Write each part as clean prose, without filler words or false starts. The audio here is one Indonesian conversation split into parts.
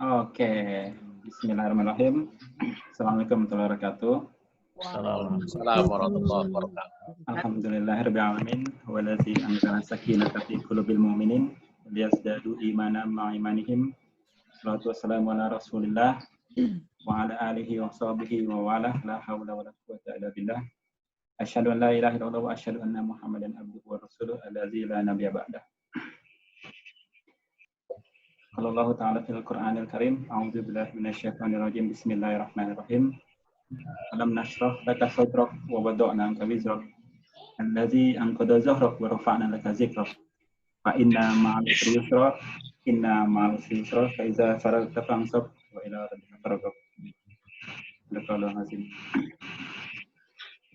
Oke, Bismillahirrahmanirrahim. Assalamualaikum warahmatullahi wabarakatuh. Assalamualaikum warahmatullahi wabarakatuh. Alhamdulillahirabbil alamin, wallazi anzala sakinata fi qulubil mu'minin liyazdadu imanan ma'a imanihim. Wassalatu wassalamu ala Rasulillah wa ala alihi wa sahbihi wa wala la haula wala quwwata illa billah. Asyhadu an la ilaha illallah wa asyhadu anna Muhammadan abduhu wa rasuluhu allazi la nabiyya ba'dah. Qala Allah ta'ala fil Qur'anil Karim, a'udzu billahi minasyaitonir rajim. Bismillahirrahmanirrahim. Alam nashrah laka sadrak wa wada'na anka wizrak allazi anqadha zahrak wa rafa'na laka zikrak. Fa inna ma'al usri yusra, inna ma'al usri yusra, fa iza faragta fansab wa ila rabbika farghab. Barakallahu azim.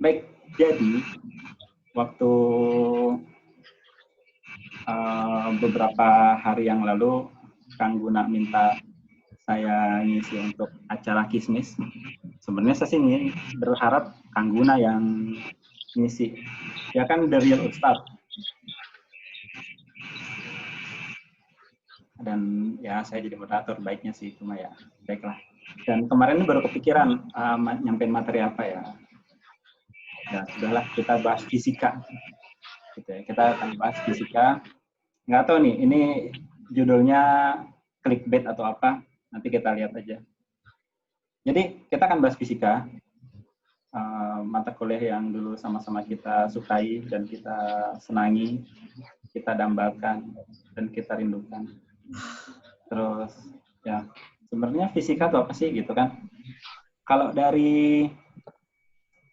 Baik, jadi waktu beberapa hari yang lalu Kang Guna minta saya ngisi untuk acara Kismis. Sebenarnya saya sih berharap Kang Guna yang ngisi. Ya kan the real Ustadz. Dan ya saya jadi moderator baiknya sih, cuma ya baiklah. Dan kemarin baru kepikiran nyampein materi apa ya. Ya sudahlah, kita bahas fisika. Gitu ya. Kita akan bahas fisika. Nggak tahu nih, ini judulnya clickbait atau apa, nanti kita lihat aja. Jadi kita akan bahas fisika, mata kuliah yang dulu sama-sama kita sukai dan kita senangi, kita dambakan dan kita rindukan. Terus ya sebenarnya fisika itu apa sih gitu kan? Kalau dari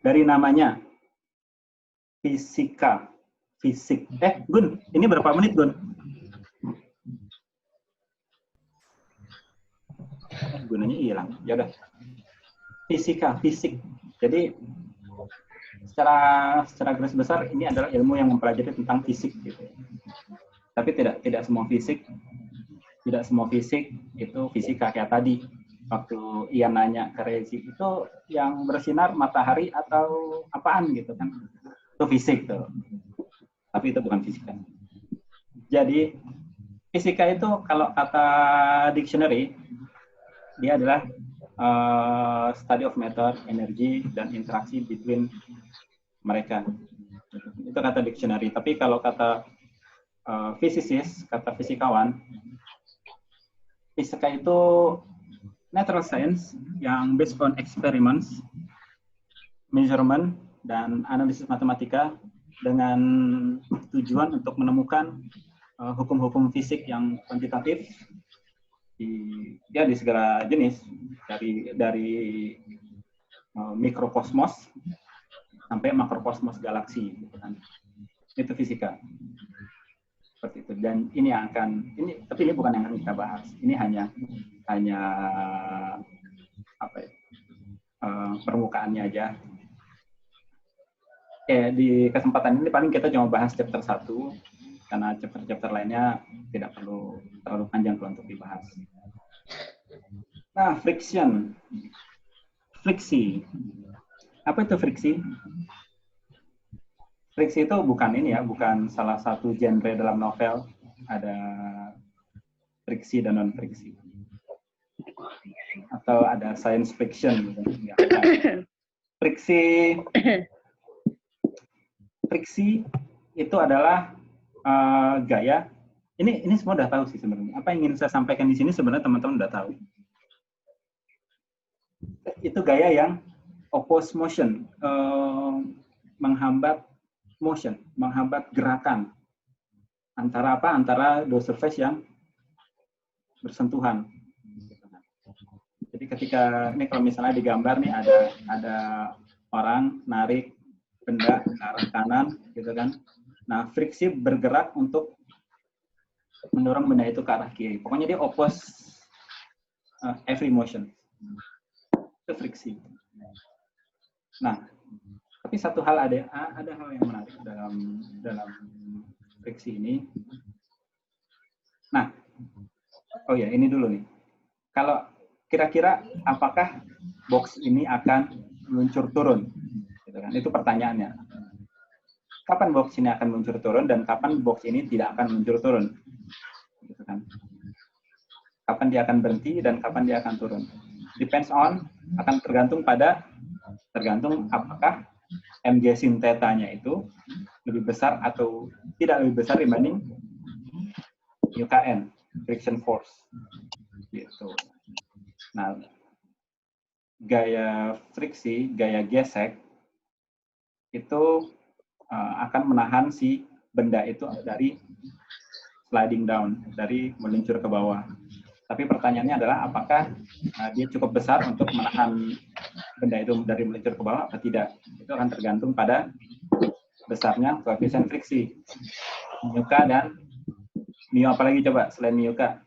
namanya fisika, fisik. Gun, ini berapa menit Gun? Gunanya hilang. Ya udah. Fisika, fisik. Jadi secara garis besar ini adalah ilmu yang mempelajari tentang fisik gitu. Tapi tidak semua fisik itu fisika kayak tadi. Waktu Ian nanya ke Rezi, itu yang bersinar matahari atau apaan gitu kan? Itu fisik tuh. Tapi itu bukan fisika. Jadi fisika itu kalau kata dictionary dia adalah study of matter, energy, dan interaksi between mereka. Itu kata dictionary. Tapi kalau kata physicist, kata fisikawan, fisika itu natural science yang based on experiments, measurement, dan analisis matematika dengan tujuan untuk menemukan hukum-hukum fisik yang kuantitatif di segala jenis, dari mikrokosmos sampai makrokosmos galaksi gitu kan. Itu fisika. Seperti itu. Dan tapi ini bukan yang akan kita bahas. Ini hanya apa ya? Permukaannya aja. Di kesempatan ini paling kita cuma bahas chapter 1 karena chapter lainnya tidak perlu terlalu panjang untuk dibahas. Nah, friksi. Apa itu friksi? Friksi itu bukan salah satu genre dalam novel. Ada friksi dan non friksi. Atau ada science fiction. Friksi itu adalah gaya. Ini semua udah tahu sih sebenarnya. Apa yang ingin saya sampaikan di sini sebenarnya teman-teman udah tahu. Itu gaya yang oppose motion, menghambat motion, menghambat gerakan antara dua surface yang bersentuhan. Jadi ketika ini kalau misalnya digambar nih ada orang narik benda ke arah kanan, gitu kan. Nah, friksi bergerak untuk mendorong benda itu ke arah kiri. Pokoknya dia oppose every motion. Itu friksi. Nah, tapi satu hal ada hal yang menarik dalam friksi ini. Nah, ini dulu nih. Kalau kira-kira apakah box ini akan meluncur turun? Gitu kan? Itu pertanyaannya. Kapan box ini akan meluncur turun dan kapan box ini tidak akan meluncur turun? Gitu kan? kapan dia akan berhenti dan kapan dia akan turun. Depends on, akan tergantung apakah mg sin theta-nya itu lebih besar atau tidak lebih besar dibanding UKN, friction force. Gitu. Nah, gaya friksi, gaya gesek itu akan menahan si benda itu dari sliding down, dari meluncur ke bawah. Tapi pertanyaannya adalah apakah dia cukup besar untuk menahan benda itu dari meluncur ke bawah atau tidak. Itu akan tergantung pada besarnya koefisien friksi. Mu K dan Mu apa lagi coba selain Mu K?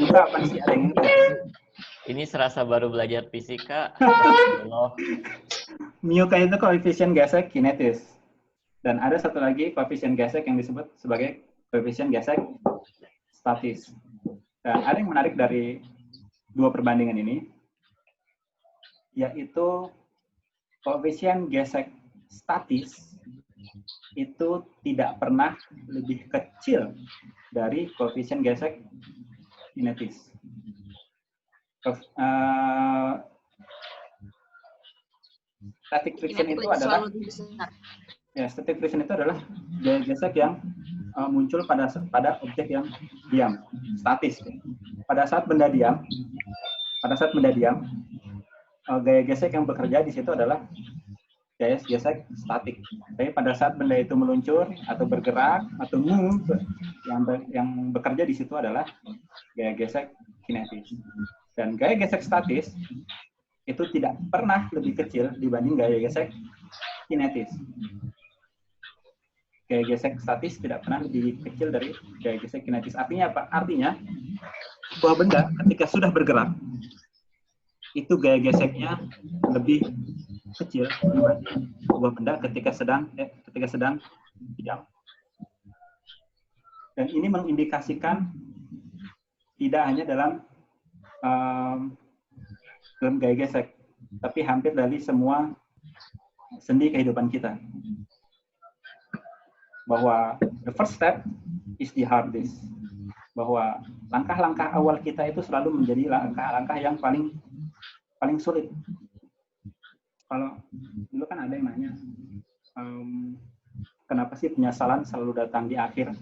Mu K apa sih, ada yang ingat? Ini serasa baru belajar fisika. Mu K itu koefisien gesek kinetis. Dan ada satu lagi koefisien gesek yang disebut sebagai koefisien gesek statis. Dan ada yang menarik dari dua perbandingan ini, yaitu koefisien gesek statis itu tidak pernah lebih kecil dari koefisien gesek kinetis. Static friction itu adalah static friction itu adalah gaya gesek yang muncul pada objek yang diam, statis. Pada saat benda diam, gaya gesek yang bekerja di situ adalah gaya gesek statik. Tapi pada saat benda itu meluncur atau bergerak atau move, yang bekerja di situ adalah gaya gesek kinetis. Dan gaya gesek statis itu tidak pernah lebih kecil dibanding gaya gesek kinetis. Gaya gesek statis tidak pernah lebih kecil dari gaya gesek kinetis. Artinya apa? Artinya bahwa benda ketika sudah bergerak, itu gaya geseknya lebih kecil dibanding sebuah benda ketika sedang diam. Dan ini mengindikasikan tidak hanya dalam gaya gesek, tapi hampir dari semua sendi kehidupan kita. Bahwa the first step is the hardest. Bahwa langkah-langkah awal kita itu selalu menjadi langkah-langkah yang paling sulit. Kalau dulu kan ada yang nanya, kenapa sih penyesalan selalu datang di akhir?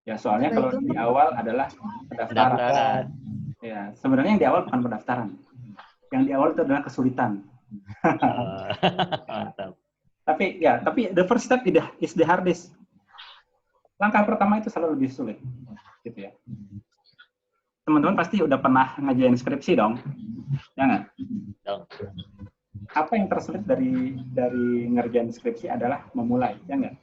Ya soalnya kalau di awal adalah pendaftaran. Ya sebenarnya yang di awal bukan pendaftaran. Yang di awal itu adalah kesulitan. Mantap. Tapi the first step is the hardest. Langkah pertama itu selalu lebih sulit, gitu ya. Teman-teman pasti udah pernah ngajain skripsi dong, ya nggak? Apa yang tersulit dari ngerjain skripsi adalah memulai, ya nggak?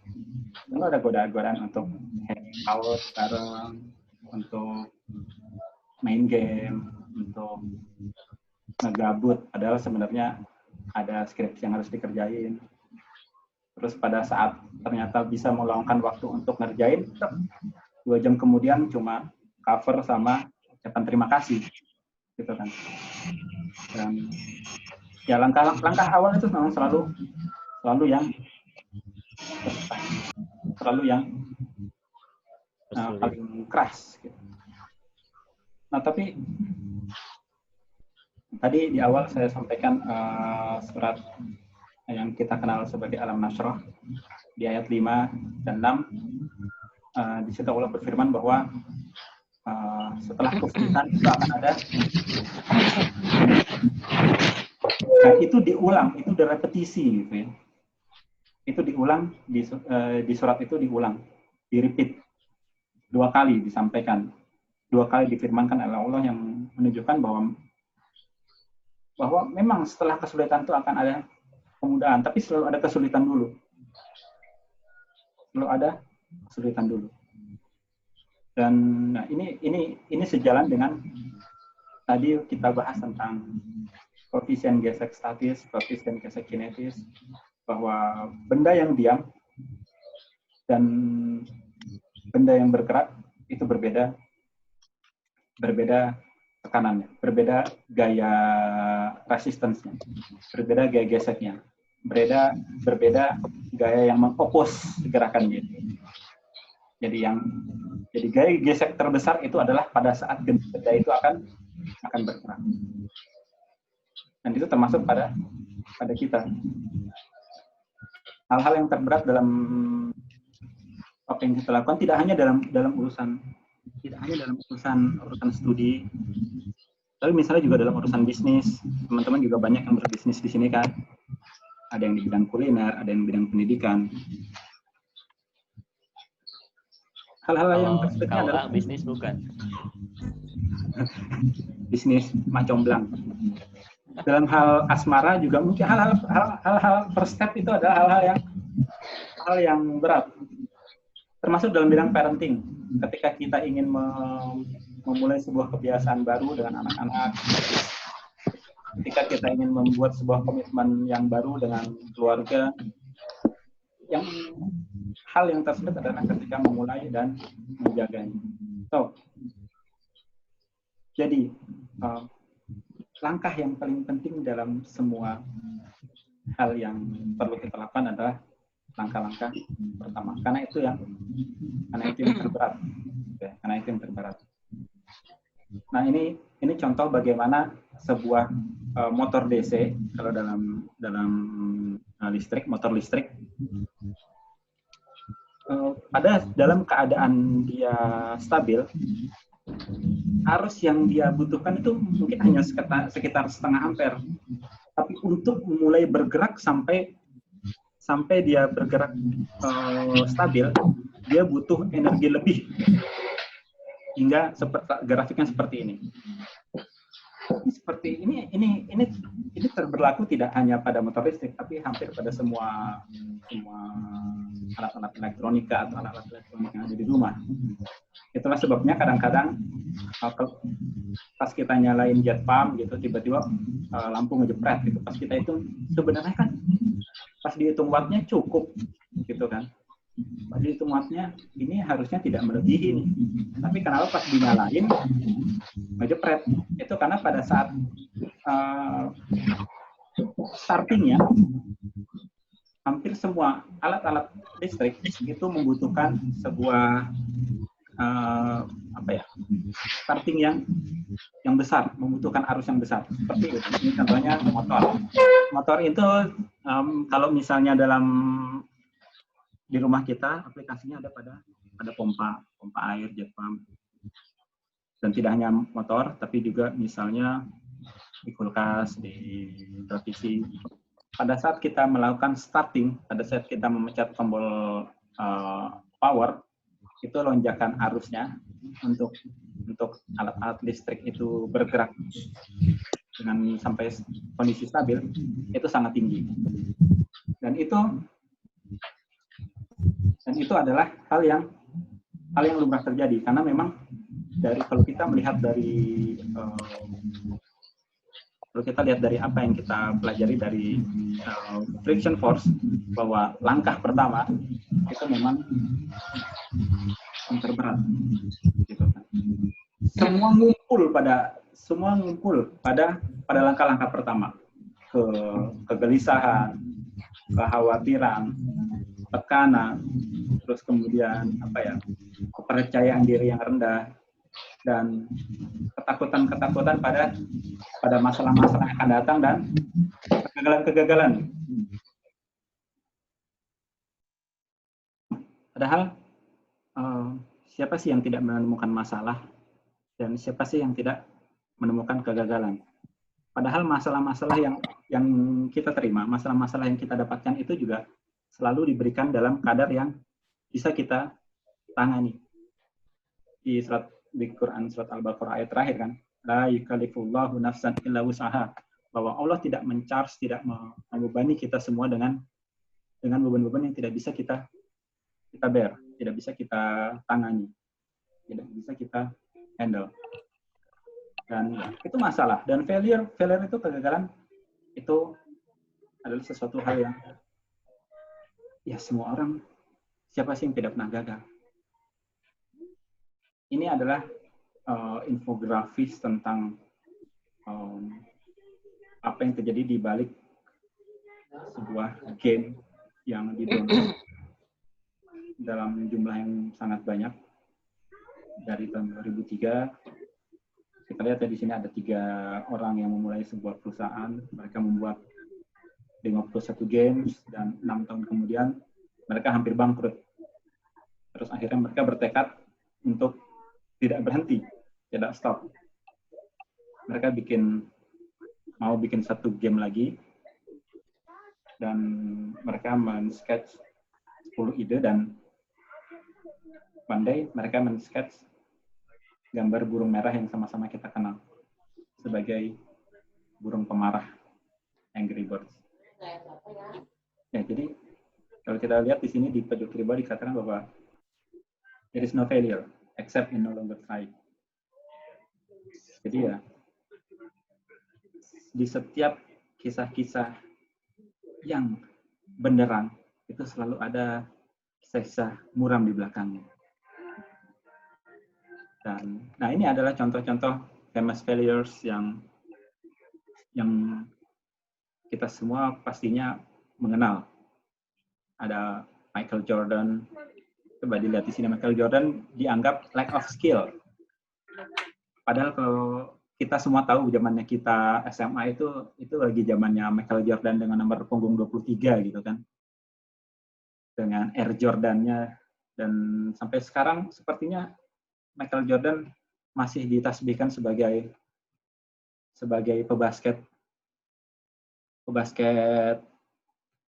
Lalu ada godaan-godaan untuk hangout bareng, untuk main game, untuk ngegabut, padahal sebenarnya ada skripsi yang harus dikerjain. Terus pada saat ternyata bisa meluangkan waktu untuk ngerjain, 2 jam kemudian cuma cover sama ucapan terima kasih, gitu kan. Dan ya langkah awal itu memang selalu yang paling keras. Gitu. Nah tapi tadi di awal saya sampaikan surat yang kita kenal sebagai Alam Nashrah di ayat 5 dan 6, di situ Allah berfirman bahwa setelah kesulitan itu akan ada. Nah, itu diulang, itu direpetisi gitu ya. Itu diulang di surat itu diulang, di-repeat 2 kali disampaikan, 2 kali difirmankan oleh Allah yang menunjukkan bahwa memang setelah kesulitan itu akan ada kemudahan, tapi selalu ada kesulitan dulu. Dan nah, ini sejalan dengan tadi kita bahas tentang koefisien gesek statis, koefisien gesek kinetis, bahwa benda yang diam dan benda yang bergerak itu berbeda tekanannya, berbeda gaya resistance-nya, berbeda gaya geseknya, berbeda gaya yang mengopos gerakan dia. Jadi gaya gesek terbesar itu adalah pada saat benda itu akan bergerak. Dan itu termasuk pada kita. Hal-hal yang terberat dalam apa yang kita lakukan tidak hanya dalam urusan studi, tapi misalnya juga dalam urusan bisnis. Teman-teman juga banyak yang berbisnis di sini kan. Ada yang di bidang kuliner, ada yang di bidang pendidikan. Hal-hal yang terspeknya adalah bisnis bukan. Bisnis macomblang. Dalam hal asmara juga mungkin hal-hal per step itu adalah hal yang berat. Termasuk dalam bidang parenting. Ketika kita ingin memulai sebuah kebiasaan baru dengan anak-anak, ketika kita ingin membuat sebuah komitmen yang baru dengan keluarga, hal yang tersulit adalah ketika memulai dan menjaganya. Jadi langkah yang paling penting dalam semua hal yang perlu kita lakukan adalah langkah-langkah pertama, karena itu yang terberat. Karena itu yang terberat. Nah, ini contoh bagaimana sebuah motor DC, kalau dalam motor listrik, dalam keadaan dia stabil, arus yang dia butuhkan itu mungkin hanya sekitar setengah ampere. Tapi untuk mulai bergerak sampai dia bergerak stabil, dia butuh energi lebih. Hingga grafiknya seperti ini. Ini berlaku tidak hanya pada motor listrik, tapi hampir pada semua alat-alat elektronika atau alat-alat elektronik yang ada di rumah. Itulah sebabnya kadang-kadang pas kita nyalain jet pump gitu, tiba-tiba lampu ngejepret gitu. Pas kita hitung, sebenarnya kan pas dihitung wattnya cukup gitu kan. Pas dihitung wattnya ini harusnya tidak melebihi nih. Tapi kenapa pas dinyalain ngejepret? Itu karena pada saat startingnya, hampir semua alat-alat listrik itu membutuhkan sebuah starting yang besar, membutuhkan arus yang besar. Seperti itu. Ini contohnya motor. Motor itu kalau misalnya di rumah kita, aplikasinya ada pada pompa air, jet pump. Dan tidak hanya motor, tapi juga misalnya di kulkas, di televisi. Pada saat kita melakukan starting, pada saat kita memencet tombol power, itu lonjakan arusnya untuk alat-alat listrik itu bergerak dengan sampai kondisi stabil itu sangat tinggi. Dan itu adalah hal yang lumrah terjadi, karena memang kalau kita lihat dari apa yang kita pelajari dari friction force, bahwa langkah pertama itu memang yang terberat, gitu kan. Semua ngumpul pada langkah-langkah pertama, kegelisahan, kekhawatiran, tekanan, terus kemudian kepercayaan diri yang rendah, dan ketakutan pada masalah-masalah yang akan datang dan kegagalan. Padahal siapa sih yang tidak menemukan masalah, dan siapa sih yang tidak menemukan kegagalan? Padahal masalah-masalah yang kita terima, masalah-masalah yang kita dapatkan itu juga selalu diberikan dalam kadar yang bisa kita tangani. Di Quran surat Al-Baqarah ayat terakhir kan, la yukallifullahu nafsan illa wus'aha, bahwa Allah tidak tidak membebani kita semua dengan beban-beban yang tidak bisa kita bear, tidak bisa kita tangani, tidak bisa kita handle. Dan itu masalah, dan failure itu, kegagalan itu adalah sesuatu hal yang semua orang, siapa sih yang tidak pernah gagal? Ini adalah infografis tentang apa yang terjadi di balik sebuah game yang di-download dalam jumlah yang sangat banyak dari tahun 2003. Kita lihat ya di sini ada 3 orang yang memulai sebuah perusahaan. Mereka membuat 51 games dan 6 tahun kemudian mereka hampir bangkrut. Terus akhirnya mereka bertekad untuk tidak berhenti, tidak stop. Mereka mau bikin 1 game lagi dan mereka men-sketch 10 ide dan pandai mereka men-sketch gambar burung merah yang sama-sama kita kenal sebagai burung pemarah, Angry Birds. Ya, jadi kalau kita lihat di sini di pojok kiri bawah dikatakan bahwa there is no failure except in no longer try. Jadi ya, di setiap kisah-kisah yang beneran itu selalu ada kisah-kisah muram di belakangnya. Dan, nah ini adalah contoh-contoh famous failures yang kita semua pastinya mengenal. Ada Michael Jordan. Coba dilihat di sini, Michael Jordan dianggap lack of skill. Padahal kalau kita semua tahu zamannya kita SMA itu lagi zamannya Michael Jordan dengan nomor punggung 23 gitu kan. Dengan Air Jordan-nya, dan sampai sekarang sepertinya Michael Jordan masih ditasbihkan sebagai pebasket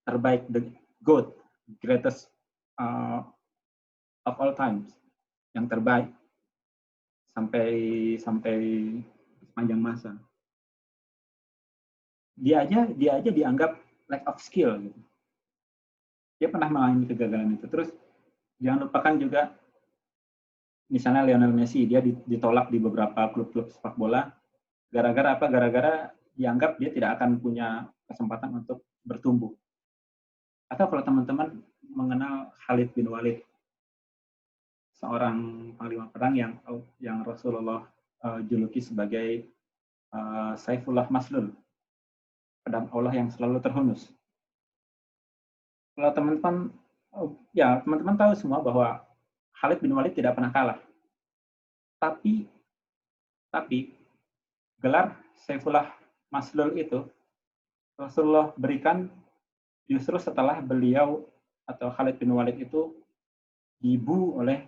terbaik, the GOAT, greatest of all times, yang terbaik sampai sepanjang masa. Dia aja dianggap lack of skill gitu. Dia pernah mengalami kegagalan itu. Terus jangan lupakan juga misalnya Lionel Messi, dia ditolak di beberapa klub-klub sepak bola gara-gara apa? Gara-gara dianggap dia tidak akan punya kesempatan untuk bertumbuh. Atau kalau teman-teman mengenal Khalid bin Walid, seorang panglima perang yang Rasulullah juluki sebagai Saifullah Maslul, pedang Allah yang selalu terhunus. Kalau teman-teman tahu semua bahwa Khalid bin Walid tidak pernah kalah. Tapi gelar Saifullah Maslul itu Rasulullah berikan justru setelah beliau atau Khalid bin Walid itu dibu oleh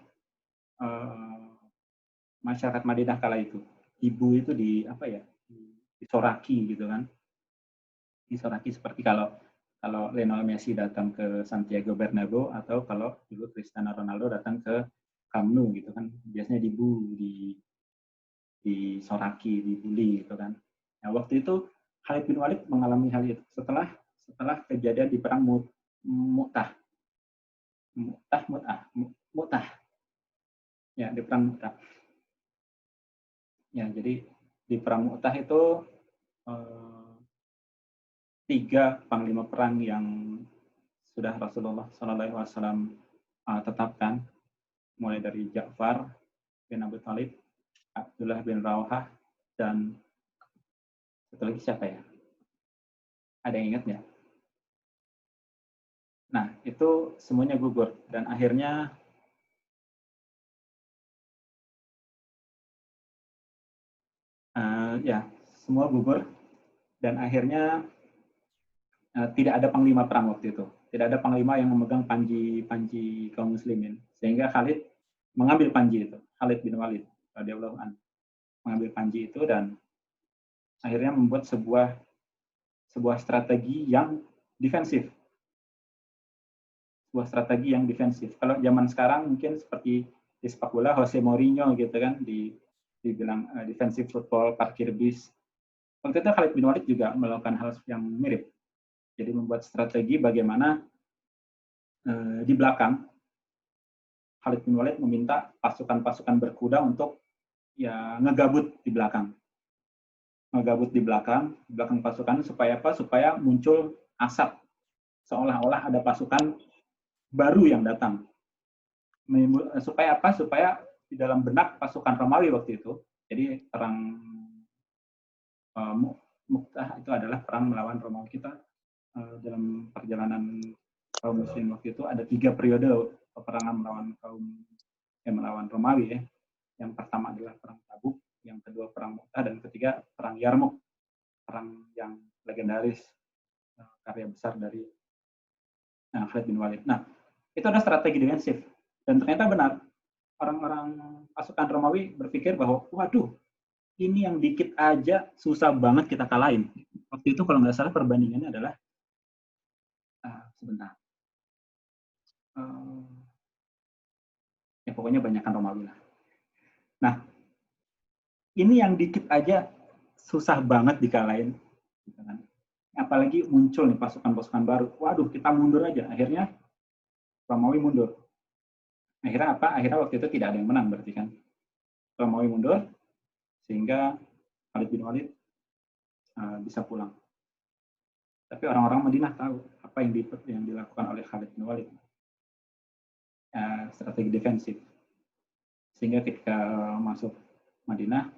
masyarakat Madinah kala itu. Dibu itu disoraki gitu kan. Disoraki seperti kalau Lionel Messi datang ke Santiago Bernabeu atau kalau dulu Cristiano Ronaldo datang ke Camp Nou gitu kan. Biasanya disoraki, dibully gitu kan. Nah, waktu itu Khalid bin Walid mengalami hal itu setelah kejadian di perang Mu'tah. Ya, di perang Mu'tah. Ya, jadi di perang Mu'tah itu 3 panglima perang yang sudah Rasulullah SAW tetapkan, mulai dari Ja'far bin Abi Thalib, Abdullah bin Rawahah, dan satu lagi siapa ya? Ada yang ingat nggak? Nah, itu semuanya gugur dan akhirnya semua gugur dan akhirnya tidak ada panglima perang waktu itu. Tidak ada panglima yang memegang panji kaum muslimin. Sehingga Khalid mengambil panji itu. Khalid bin Walid radhiyallahu anhu mengambil panji itu dan akhirnya membuat sebuah strategi yang defensif. Sebuah strategi yang defensif. Kalau zaman sekarang mungkin seperti di sepak bola Jose Mourinho gitu kan, dibilang defensive football, parkir bis. Waktu itu Khalid bin Walid juga melakukan hal yang mirip. Jadi membuat strategi bagaimana di belakang Khalid bin Walid meminta pasukan-pasukan berkuda untuk ngegabut di belakang. Ngegabut di belakang pasukan supaya apa? Supaya muncul asap. Seolah-olah ada pasukan baru yang datang. Supaya apa? Supaya di dalam benak pasukan Romawi waktu itu, jadi perang Mu'tah itu adalah perang melawan Romawi. Kita dalam perjalanan kaum muslim waktu itu ada 3 periode peperangan melawan Romawi ya. Yang pertama adalah perang Tabuk, yang kedua perang Mu'tah, dan ketiga perang Yarmouk, perang yang legendaris, karya besar dari Khalid bin Walid. Nah, itu ada strategi defensif, dan ternyata benar, orang-orang pasukan Romawi berpikir bahwa waduh, ini yang dikit aja susah banget kita kalahin. Waktu itu kalau nggak salah perbandingannya adalah sebentar. Ya pokoknya banyakan Romawi lah. Nah, ini yang dikit aja susah banget dikalahin. Gitu kan. Apalagi muncul nih pasukan-pasukan baru. Waduh, kita mundur aja. Akhirnya Romawi mundur. Akhirnya apa? Akhirnya waktu itu tidak ada yang menang berarti kan. Romawi mundur, sehingga Khalid bin Walid bisa pulang. Tapi orang-orang Madinah tahu apa yang dilakukan oleh Khalid bin Walid. Strategi defensif. Sehingga ketika masuk Madinah,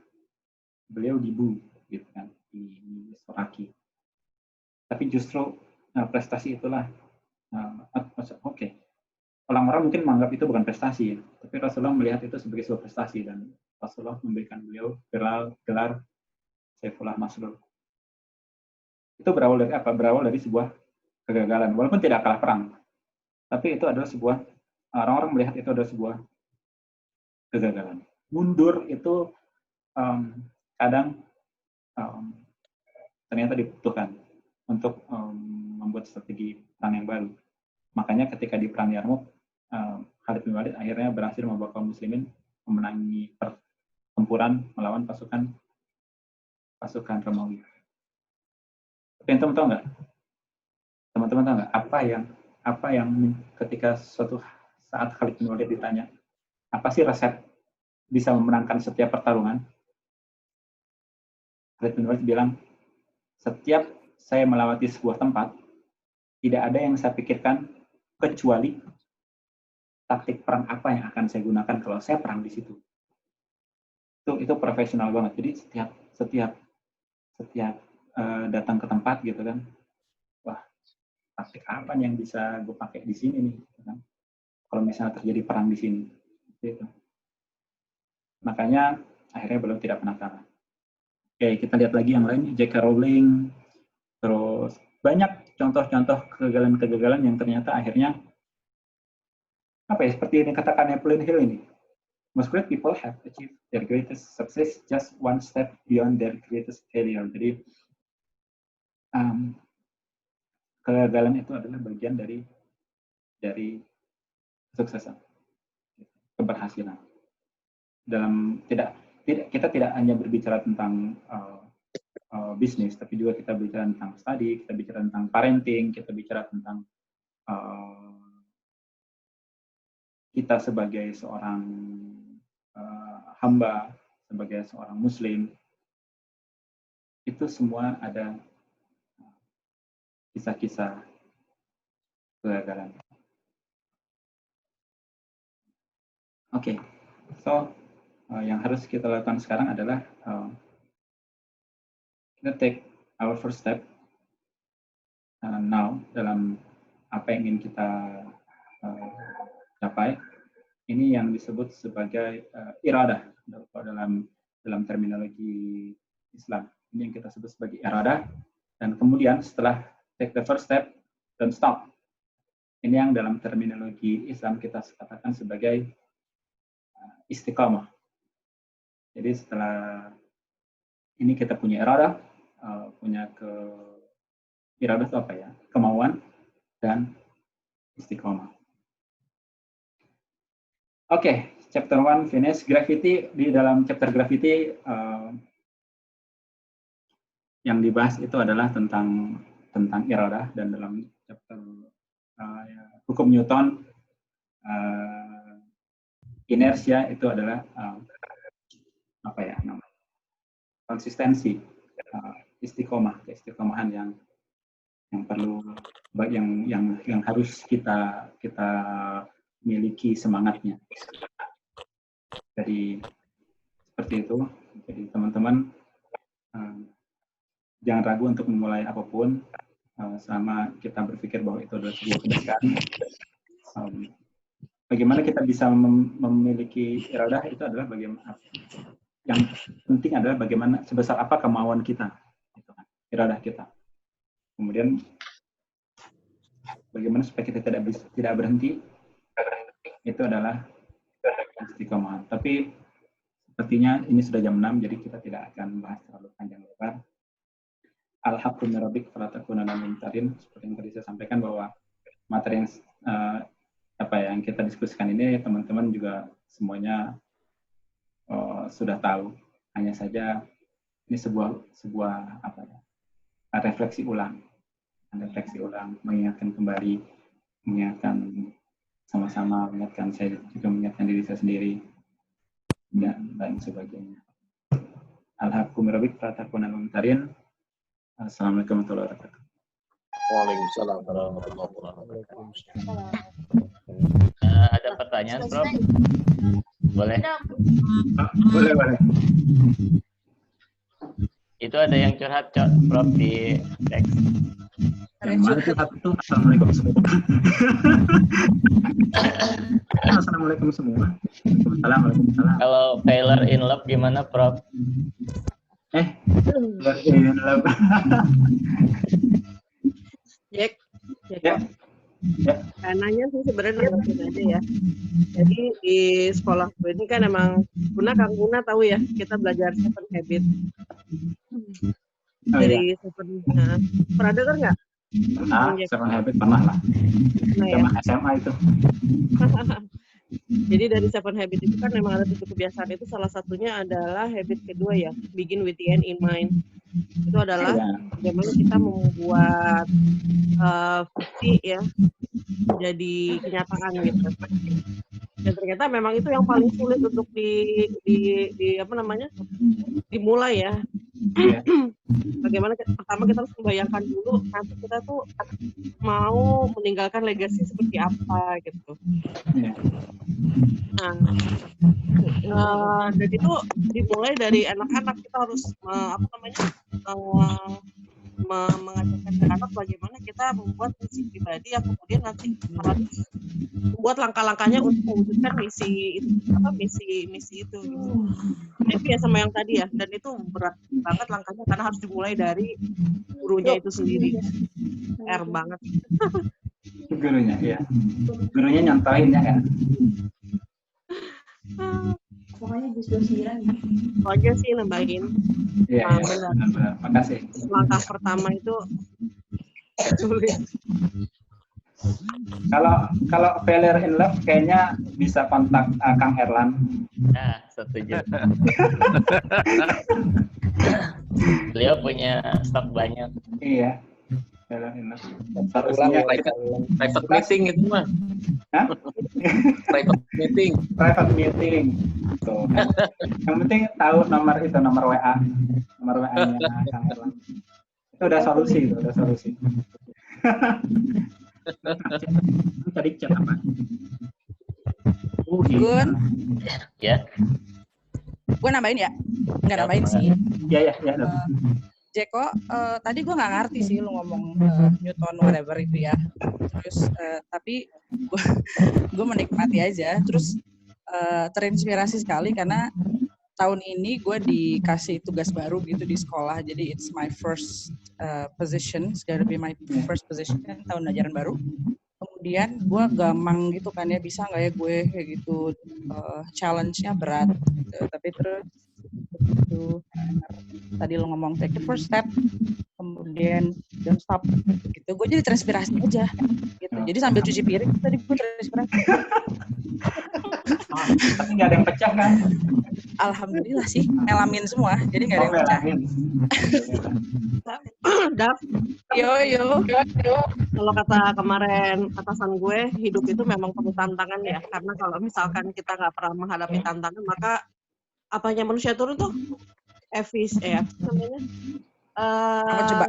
beliau dibunuh gitu kan, disoraki. Tapi justru prestasi itulah oke. Orang-orang mungkin menganggap itu bukan prestasi, ya. Tapi Rasulullah melihat itu sebagai sebuah prestasi, dan Rasulullah memberikan beliau gelar Saifullah Maslul. Itu berawal dari apa? Berawal dari sebuah kegagalan, walaupun tidak kalah perang. Tapi itu adalah sebuah, orang-orang melihat itu adalah sebuah kegagalan. Mundur itu kadang ternyata dibutuhkan untuk membuat strategi perang yang baru. Makanya ketika di perang Yarmouk, Khalid bin Walid akhirnya berhasil membawa kaum muslimin memenangi pertempuran melawan pasukan Romawi. Tapi teman-teman tahu nggak? Teman-teman tahu nggak apa yang ketika suatu saat Khalid bin Walid ditanya, apa sih resep bisa memenangkan setiap pertarungan? Khalid bin Walid bilang, setiap saya melewati sebuah tempat, tidak ada yang saya pikirkan kecuali taktik perang apa yang akan saya gunakan kalau saya perang di situ. Itu profesional banget. Jadi setiap datang ke tempat gitu kan, wah, taktik apa yang bisa gue pakai di sini nih, gitu kan? Kalau misalnya terjadi perang di sini, gitu. Makanya akhirnya belum tidak pernah kalah. Oke, kita lihat lagi yang lain, J.K. Rowling, terus banyak contoh-contoh kegagalan-kegagalan yang ternyata akhirnya apa ya, seperti yang dikatakan Napoleon Hill ini. Most great people have achieved their greatest success just one step beyond their greatest failure. Jadi kegagalan itu adalah bagian dari kesuksesan, keberhasilan. Kita tidak hanya berbicara tentang bisnis, tapi juga kita bicara tentang studi, kita bicara tentang parenting, kita bicara tentang kita sebagai seorang hamba, sebagai seorang muslim, itu semua ada kisah-kisah kegagalan. Oke, so yang harus kita lakukan sekarang adalah kita take our first step now dalam apa yang ingin kita capai. Ini yang disebut sebagai iradah dalam terminologi Islam. Ini yang kita sebut sebagai iradah. Dan kemudian setelah take the first step, don't stop. Ini yang dalam terminologi Islam kita katakan sebagai istiqamah. Jadi setelah ini kita punya iradah, iradah itu apa ya? Kemauan dan istiqamah. Oke, chapter 1 finish. Gravity, di dalam chapter gravity yang dibahas itu adalah tentang iradah, dan dalam chapter hukum Newton, inersia itu adalah apa ya namanya, konsistensi, istiqomahan yang perlu, yang harus kita miliki semangatnya. Jadi seperti itu. Jadi teman-teman jangan ragu untuk memulai apapun selama kita berpikir bahwa itu adalah sebuah kebaikan. bagaimana kita bisa memiliki iradah itu adalah bagaimana, yang penting adalah bagaimana sebesar apa kemauan kita, gitu kan, iradah kita. Kemudian bagaimana supaya kita tidak berhenti, itu adalah istiqomah. Tapi sepertinya ini sudah jam 6, jadi kita tidak akan bahas terlalu panjang lebar. Al-haqqu min rabbik fala takunanna minal mumtarin. Seperti yang tadi saya sampaikan bahwa materi yang kita diskusikan ini teman-teman juga semuanya sudah tahu. Hanya saja ini sebuah refleksi ulang, mengingatkan kembali, sama-sama mengingatkan, saya juga mengingatkan diri saya sendiri dan lain sebagainya. Al-haqqu min rabbik fala takunanna minal mumtarin. Assalamualaikum warahmatullahi wabarakatuh. Waalaikumsalam warahmatullahi wabarakatuh. Ada pertanyaan, Prof? Boleh? Boleh. Itu ada yang curhat, Prof, di teks. Yang mana curhat itu? Assalamualaikum semua. Assalamualaikum semua. Waalaikumsalam. Kalau failure in love gimana, Prof? Failure in love. Jack. Ya. Nanya sih sebenarnya nanggepin aja ya. Jadi di sekolah gue ini kan emang Kang Guna tahu ya, kita belajar Seven Habit. Dari Seven. Nah, pernah dengar nggak? Seven Habit pernah lah. Zaman SMA itu. Jadi dari Seven Habit itu kan memang ada 7 kebiasaan, itu salah satunya adalah habit kedua ya, begin with the end in mind. Itu adalah bagaimana kita membuat visi ya jadi kenyataan gitu. Dan ternyata memang itu yang paling sulit untuk dimulai ya. Yeah. Bagaimana pertama kita harus membayangkan dulu nanti kita tuh mau meninggalkan legasi seperti apa gitu. Yeah. Dan itu dimulai dari anak-anak, kita harus mengajarkan ke anak bagaimana kita membuat misi pribadi yang kemudian nanti harus membuat langkah-langkahnya untuk mewujudkan misi itu. Gitu. Tapi ya sama yang tadi ya, dan itu berat banget langkahnya karena harus dimulai dari gurunya itu sendiri. R banget. Gurunya, ya. Gurunya nyontohin ya kan. Pokoknya jus 29. Aja sih nambahin. Iya, benar. Makasih. Langkah pertama itu sulit. Kalau failure in love kayaknya bisa kontak Kang Erlan. Nah, setuju. Beliau punya stok banyak. Iya. Failure in love. Harusnya private meeting itu mah. Hah? Private meeting. Tuh. Yang penting tahu nomor WA. Nomor WA-nya Kang Erlan. Itu udah solusi. Tadi chat apa? Gun. Ya. Gue nambahin ya? Nggak nambahin sih. Iya. Jeko, tadi gue nggak ngerti sih lu ngomong Newton whatever itu ya. Terus tapi gue menikmati aja. Terus terinspirasi sekali karena tahun ini gue dikasih tugas baru gitu di sekolah. Jadi it's my first position, it's gonna be my first position tahun ajaran baru. Kemudian gue gampang gitu kan ya, bisa nggak ya gue kayak gitu, challenge-nya berat. Tapi terus itu tadi lo ngomong take the first step, kemudian don't stop gitu, gue jadi terinspirasi aja gitu. Jadi sambil cuci piring tadi gue terinspirasi. Tapi nggak ada yang pecah kan? Alhamdulillah sih, ngalamin semua, jadi nggak ada yang pecah. Dap, yo. Kalau kata kemarin atasan gue, hidup itu memang penuh tantangan ya. Karena kalau misalkan kita nggak pernah menghadapi tantangan, maka apanya manusia turun tuh? Namanya? Apa coba?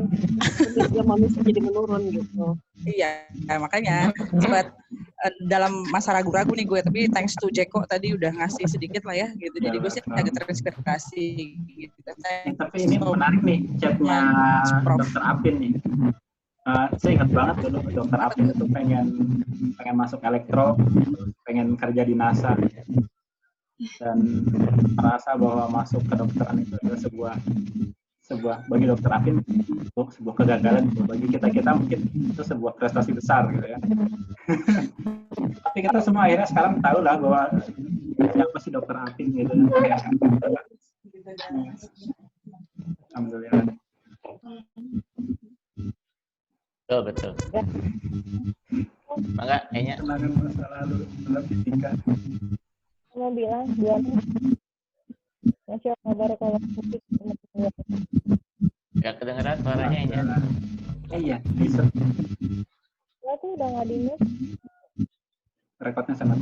Manusia jadi menurun gitu. Iya, makanya buat dalam masa ragu-ragu nih gue, tapi thanks to Jeko tadi udah ngasih sedikit lah ya gitu. Jadi gue sih agak terinspirasi gitu. Tapi ini menarik nih chatnya Dr. Apin nih. Saya ingat banget dulu dokter Apin itu pengen masuk elektro, pengen kerja di NASA, dan merasa bahwa masuk ke dokteran itu adalah sebuah bagi dokter Apin sebuah kegagalan, bagi kita mungkin itu sebuah prestasi besar gitu ya. Tapi kita semua akhirnya sekarang tahu lah bahwa siapa sih dokter Apin gitu. Alhamdulillah. Betul. Maka kayaknya Kenangan masa lalu dalam fisika. Mau bilang buatnya Masya Allah barakallahu. nggak kedengeran suaranya ini. Iya, bisa. Tuh udah nggak di mute. Rekodnya sama